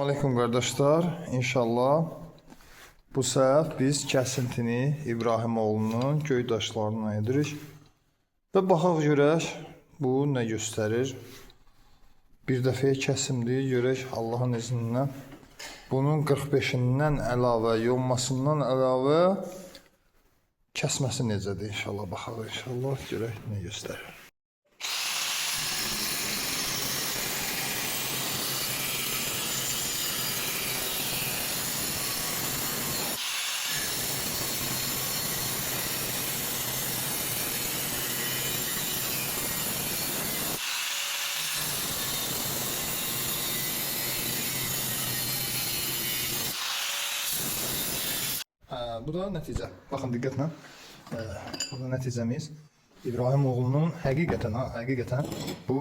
Aleyküm qardaşlar. İnşallah bu səf biz kəsintini İbrahimoğlu'nun göydaşlarına edirik. Və baxaq görək bu nə göstərir. Bir dəfəyə kəsimdir, görək Allahın iznindən. Bunun 45-dən əlavə, yonmasından əlavə kəsməsi necədir inşallah, baxaq inşallah, görək nə göstərir. Bu da nəticə. Baxın diqqətlə. Bu da nəticəmiz. İbrahimoğlu'nun həqiqətən bu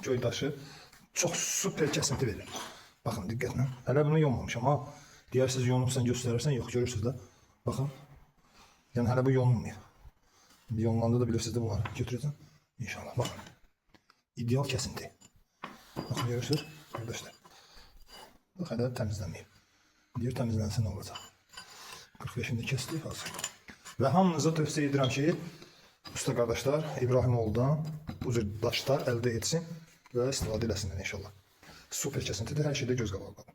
göydaşı çox super kəsinti verir. Baxın diqqətlə. Hələ bunu yonmamışam ha. Deyirsiniz yonubsan göstərirsən, yox görürsünüz də. Baxın. Yəni hələ bu yonulmuyor. Yonulanda da bilirsiniz də bunları götürəcəm. İnşallah. Baxın. İdeal kəsinti. Baxın görürsünüz arkadaşlar. Bax hələ təmizlənməyib. Deyir təmizlənsin olacaq. 45'inde kestik hazır. Və hamınıza tövsiyə edirəm ki, usta qardaşlar İbrahimoğlu'dan bu cür daşlar əldə etsin və istifadə eləsinlər inşallah. Super kəsintidir, hər şeydə göz qabağı.